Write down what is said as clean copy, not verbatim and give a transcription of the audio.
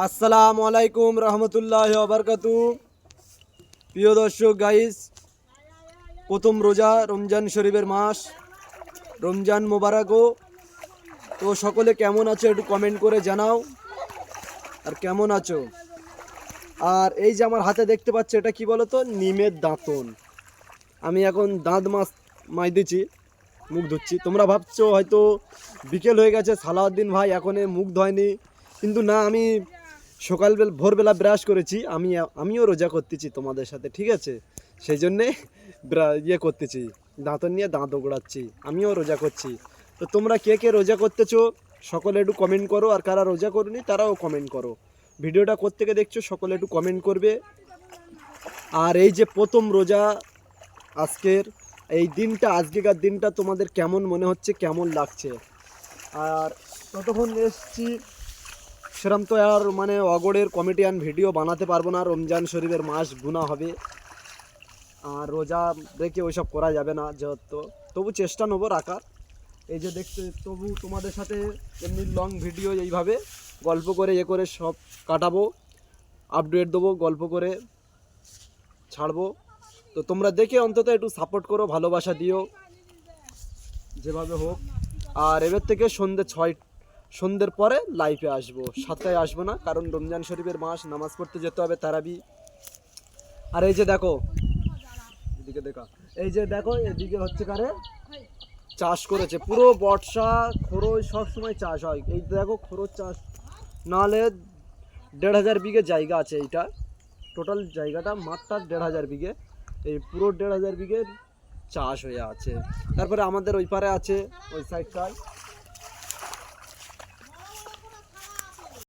আসসালামু আলাইকুম রহমতুল্লাহি ওয়া বারাকাতু। প্রিয় দর্শক গাইস, প্রথম রোজা রমজান শরীফের মাস, রমজান মোবারক হোক। তো সকলে কেমন আছো একটু কমেন্ট করে জানাও, আর কেমন আছো। আর এই যে আমার হাতে দেখতে পাচ্ছ, এটা কি বলো তো, নিমের দাঁতন। আমি এখন দাঁত দিচ্ছি, মুখ ধুচ্ছি। তোমরা ভাবছো হয়তো বিকেল হয়ে গেছে, সালাউদ্দিন ভাই এখনো মুখ ধোয়নি, কিন্তু না, আমি ভোরবেলা ব্রাশ করেছি। আমিও রোজা করতেছি তোমাদের সাথে, ঠিক আছে? সেই জন্যে করতেছি, দাঁতন নিয়ে দাঁত ওগড়াচ্ছি, আমিও রোজা করছি। তো তোমরা কে কে রোজা করতেছো সকলে একটু কমেন্ট করো, আর কারা রোজা করনি তারাও কমেন্ট করো। ভিডিওটা কোত্থেকে দেখছো সকলে একটু কমেন্ট করবে। আর এই যে প্রথম রোজা আজকের এই দিনটা, আজকেকার দিনটা তোমাদের কেমন মনে হচ্ছে, কেমন লাগছে? আর ততক্ষণ এসছি সেরকম তো আর অগড়ের কমেডিয়ান ভিডিও বানাতে পারবো না। রমজান শরীফের মাস গুনাহ হবে, আর রোজা রেখে ওইসব করা যাবে না যেহেতু, তবু চেষ্টা নেবো রাখার। এই যে দেখতে, তবু তোমাদের সাথে এমনি লং ভিডিও এইভাবে গল্প করে করে সব কাটাবো, আপডেট দেবো, গল্প করে ছাড়বো। তো তোমরা দেখে অন্তত একটু সাপোর্ট করো, ভালোবাসা দিও যেভাবে হোক। আর এবার থেকে সন্ধ্যের পরে লাইভে আসবো, 7টায় আসবো না, কারণ রমজান শরীফের মাস, নামাজ পড়তে যেতে হবে তারাবি। আর এই যে দেখো, এদিকে দেখা, এই যে দেখো, এদিকে হচ্ছে কারে চাষ করেছে, পুরো বর্ষা খরচ সব সময় চাষ হয়। এই দেখো খরচ চাষ, নাহলে 1,500 বিঘে জায়গা আছে। এইটা টোটাল জায়গাটা মাত্র 1,500 বিঘে, এই পুরো 1,500 বিঘে চাষ হয়ে আছে। তারপরে আমাদের ওই পারে আছে, ওই সাইডটায়